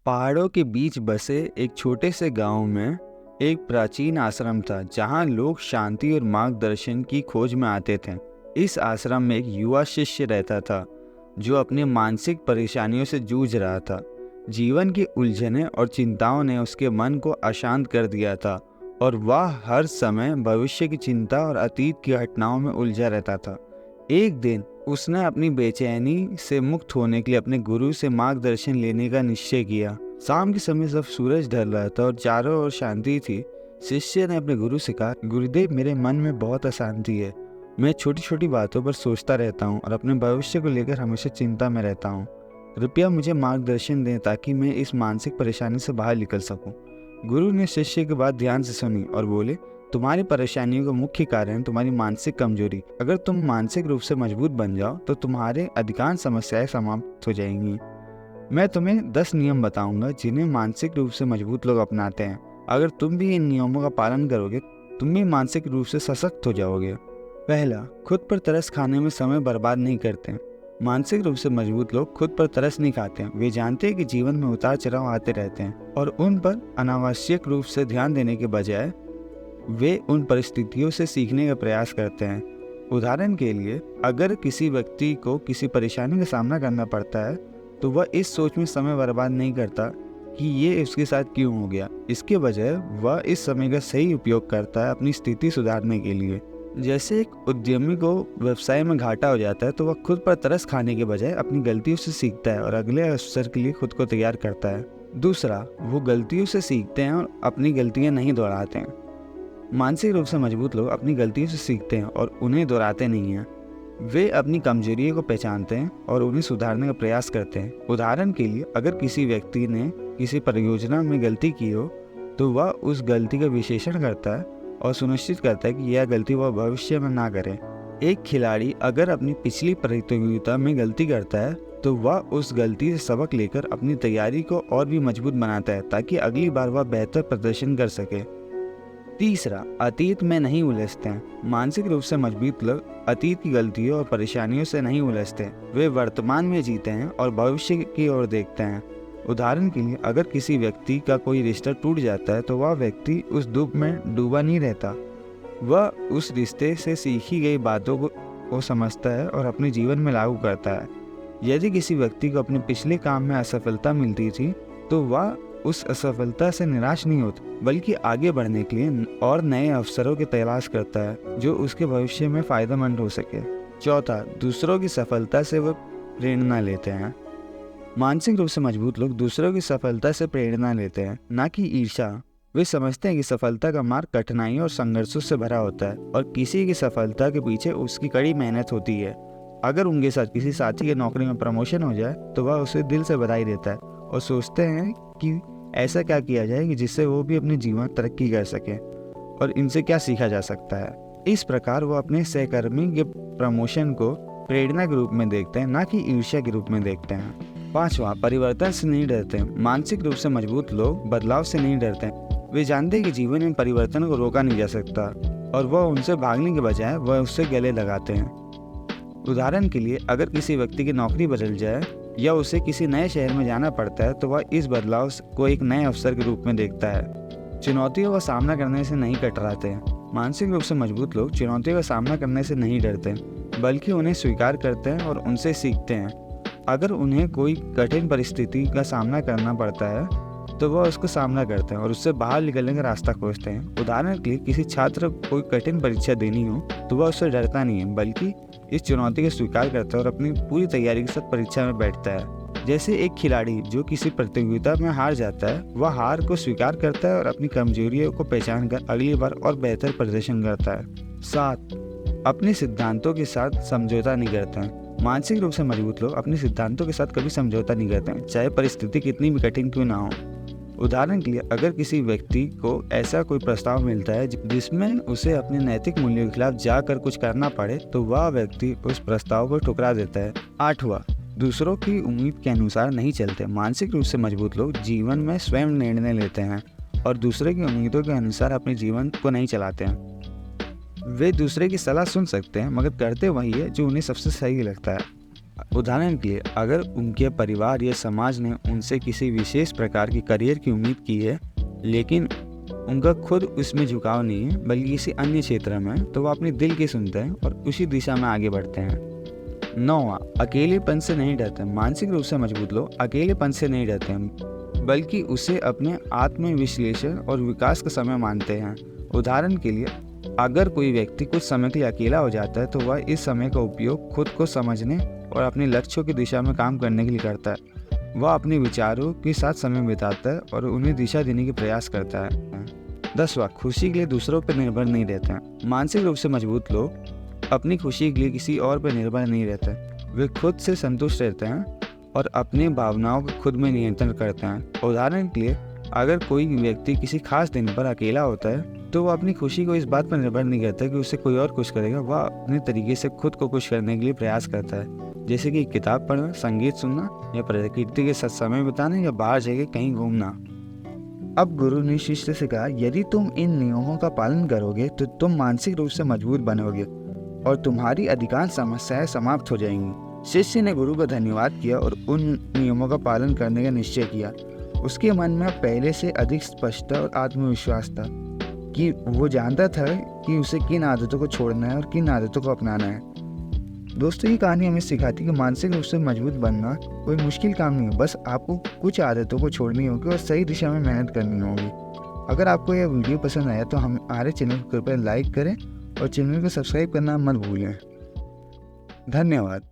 पहाड़ों के बीच बसे एक छोटे से गांव में एक प्राचीन आश्रम था जहां लोग शांति और मार्गदर्शन की खोज में आते थे। इस आश्रम में एक युवा शिष्य रहता था जो अपनी मानसिक परेशानियों से जूझ रहा था। जीवन की उलझनें और चिंताओं ने उसके मन को अशांत कर दिया था और वह हर समय भविष्य की चिंता और अतीत की घटनाओं में उलझा रहता था। एक दिन उसने अपनी बेचैनी से मुक्त होने के लिए अपने गुरु से मार्गदर्शन लेने का निश्चय किया। शाम के समय जब सूरज ढल रहा था और चारों ओर शांति थी, शिष्य ने अपने गुरु से कहा, गुरुदेव, मेरे मन में बहुत अशांति है। मैं छोटी छोटी बातों पर सोचता रहता हूँ और अपने भविष्य को लेकर हमेशा चिंता में रहता हूँ। कृपया मुझे मार्गदर्शन दें ताकि मैं इस मानसिक परेशानी से बाहर निकल सकूं। गुरु ने शिष्य की बात ध्यान से सुनी और बोले, तुम्हारी परेशानियों का मुख्य कारण तुम्हारी मानसिक कमजोरी। अगर तुम मानसिक रूप से मजबूत बन जाओ तो तुम्हारे अधिकांश समस्याएं समाप्त हो जाएंगी। मैं तुम्हें 10 नियम बताऊंगा जिन्हें मानसिक रूप से मजबूत लोग अपनाते हैं। अगर तुम भी इन नियमों का पालन करोगे तुम भी मानसिक रूप से सशक्त हो जाओगे। पहला, खुद पर तरस खाने में समय बर्बाद नहीं करते। मानसिक रूप से मजबूत लोग खुद पर तरस नहीं खाते हैं। वे जानते हैं कि जीवन में उतार चढ़ाव आते रहते हैं और उन पर अनावश्यक रूप से ध्यान देने के बजाय वे उन परिस्थितियों से सीखने का प्रयास करते हैं। उदाहरण के लिए, अगर किसी व्यक्ति को किसी परेशानी का सामना करना पड़ता है तो वह इस सोच में समय बर्बाद नहीं करता कि ये उसके साथ क्यों हो गया। इसके बजाय वह इस समय का सही उपयोग करता है अपनी स्थिति सुधारने के लिए। जैसे एक उद्यमी को व्यवसाय में घाटा हो जाता है तो वह खुद पर तरस खाने के बजाय अपनी गलतियों से सीखता है और अगले अवसर के लिए खुद को तैयार करता है। दूसरा, वो गलतियों से सीखते हैं और अपनी गलतियां नहीं दोहराते हैं। मानसिक रूप से मजबूत लोग अपनी गलतियों से सीखते हैं और उन्हें दोहराते नहीं हैं। वे अपनी कमजोरियों को पहचानते हैं और उन्हें सुधारने का प्रयास करते हैं। उदाहरण के लिए, अगर किसी व्यक्ति ने किसी परियोजना में गलती की हो तो वह उस गलती का विश्लेषण करता है और सुनिश्चित करता है कि यह गलती वह भविष्य में ना करे। एक खिलाड़ी अगर अपनी पिछली प्रतियोगिता में गलती करता है तो वह उस गलती से सबक लेकर अपनी तैयारी को और भी मजबूत बनाता है ताकि अगली बार वह बेहतर प्रदर्शन कर सके। तीसरा, अतीत में नहीं उलझते हैं। मानसिक रूप से मजबूत लोग अतीत की गलतियों और परेशानियों से नहीं उलझते। वे वर्तमान में जीते हैं और भविष्य की ओर देखते हैं। उदाहरण के लिए, अगर किसी व्यक्ति का कोई रिश्ता टूट जाता है तो वह व्यक्ति उस दुख में डूबा नहीं रहता। वह उस रिश्ते से सीखी गई बातों को समझता है और अपने जीवन में लागू करता है। यदि किसी व्यक्ति को अपने पिछले काम में असफलता मिलती थी तो वह उस असफलता से निराश नहीं होता बल्कि आगे बढ़ने के लिए और नए अवसरों की तलाश करता है जो उसके भविष्य में फायदेमंद हो सके। चौथा, दूसरों की सफलता से वो प्रेरणा लेते हैं। मानसिक रूप से मजबूत लोग दूसरों की सफलता से प्रेरणा लेते हैं, ना कि ईर्ष्या। वे समझते हैं कि सफलता का मार्ग कठिनाइयों और संघर्षों से भरा होता है और किसी की सफलता के पीछे उसकी कड़ी मेहनत होती है। अगर उनके साथ किसी साथी की नौकरी में प्रमोशन हो जाए तो वह उसे दिल से बधाई देता है और सोचते हैं कि ऐसा क्या किया जाए कि जिससे वो भी अपने जीवन में तरक्की कर सके और इनसे क्या सीखा जा सकता है। इस प्रकार वो अपने सहकर्मी के प्रमोशन को प्रेरणा के रूप में देखते हैं, ना कि ईर्ष्या के रूप में देखते हैं। पांचवा, परिवर्तन से नहीं डरते हैं। मानसिक रूप से मजबूत लोग बदलाव से नहीं डरते हैं। वे जानते हैं कि जीवन में परिवर्तन को रोका नहीं जा सकता और वह उनसे भागने के बजाय वह उससे गले लगाते हैं। उदाहरण के लिए, अगर किसी व्यक्ति की नौकरी बदल जाए या उसे किसी नए शहर में जाना पड़ता है तो वह इस बदलाव को एक नए अवसर के रूप में देखता है। चुनौतियों का सामना करने से नहीं कतराते हैं। मानसिक रूप से मजबूत लोग चुनौतियों का सामना करने से नहीं डरते बल्कि उन्हें स्वीकार करते हैं और उनसे सीखते हैं। अगर उन्हें कोई कठिन परिस्थिति का सामना करना पड़ता है तो वह उसका सामना करते हैं और उससे बाहर निकलने का रास्ता खोजते हैं। उदाहरण के लिए, किसी छात्र को कोई कठिन परीक्षा देनी हो तो वह उससे डरता नहीं है बल्कि इस चुनौती को स्वीकार करता है और अपनी पूरी तैयारी के साथ परीक्षा में बैठता है। जैसे एक खिलाड़ी जो किसी प्रतियोगिता में हार जाता है, वह हार को स्वीकार करता है और अपनी कमजोरियों को पहचान कर अगली बार और बेहतर प्रदर्शन करता है। 7, अपने सिद्धांतों के साथ समझौता नहीं करते हैं। मानसिक रूप से मजबूत लोग अपने सिद्धांतों के साथ कभी समझौता नहीं करते हैं, चाहे परिस्थिति कितनी भी कठिन क्यों ना हो। उदाहरण के लिए, अगर किसी व्यक्ति को ऐसा कोई प्रस्ताव मिलता है जिसमें उसे अपने नैतिक मूल्यों के खिलाफ जाकर कुछ करना पड़े तो वह व्यक्ति उस प्रस्ताव को ठुकरा देता है। 8वां, दूसरों की उम्मीद के अनुसार नहीं चलते। मानसिक रूप से मजबूत लोग जीवन में स्वयं निर्णय लेते हैं और दूसरे की उम्मीदों के अनुसार अपने जीवन को नहीं चलाते हैं। वे दूसरे की सलाह सुन सकते हैं मगर करते वही है जो उन्हें सबसे सही लगता है। उदाहरण के लिए, अगर उनके परिवार या समाज ने उनसे किसी विशेष प्रकार के करियर की उम्मीद की है, लेकिन उनका खुद उसमें झुकाव नहीं है बल्कि किसी अन्य क्षेत्र में, तो वो अपने दिल की सुनते हैं और उसी दिशा में आगे बढ़ते हैं। 9वां, अकेलेपन से नहीं डरते। मानसिक रूप से मजबूत लोग अकेलेपन से नहीं डरते हैं, बल्कि उसे अपने आत्म विश्लेषण और विकास का समय मानते हैं। उदाहरण के लिए, अगर कोई व्यक्ति कुछ समय के लिए अकेला हो जाता है तो वह इस समय का उपयोग खुद को समझने और अपने लक्ष्यों की दिशा में काम करने के लिए करता है। वह अपने विचारों के साथ समय बिताता है और उन्हें दिशा देने के प्रयास करता है। 10वां, खुशी के लिए दूसरों पर निर्भर नहीं रहते हैं। मानसिक रूप से मजबूत लोग अपनी खुशी के लिए किसी और पर निर्भर नहीं रहते। वे खुद से संतुष्ट रहते हैं और अपनी भावनाओं को खुद में नियंत्रण करते हैं। उदाहरण के लिए, अगर कोई व्यक्ति किसी खास दिन पर अकेला होता है तो वह अपनी खुशी को इस बात पर निर्भर नहीं करता कि उसे कोई और खुश करेगा। वह अपने तरीके से खुद को खुश करने के लिए प्रयास करता है, जैसे कि किताब पढ़ना, संगीत सुनना या प्रकृति के साथ समय बिताना या बाहर जगह कहीं घूमना। अब गुरु ने शिष्य से कहा, यदि तुम इन नियमों का पालन करोगे तो तुम मानसिक रूप से मजबूत बनोगे और तुम्हारी अधिकांश समस्याएं समाप्त हो जाएंगी। शिष्य ने गुरु का धन्यवाद किया और उन नियमों का पालन करने का निश्चय किया। उसके मन में पहले से अधिक स्पष्टता और आत्मविश्वास था कि वो जानता था कि उसे किन आदतों को छोड़ना है और किन आदतों को अपनाना है। दोस्तों, ये कहानी हमें सिखाती है कि मानसिक रूप से मजबूत बनना कोई मुश्किल काम नहीं है, बस आपको कुछ आदतों को छोड़नी होगी और सही दिशा में मेहनत करनी होगी। अगर आपको यह वीडियो पसंद आया तो हमारे चैनल को कृपया लाइक करें और चैनल को सब्सक्राइब करना मत भूलें। धन्यवाद।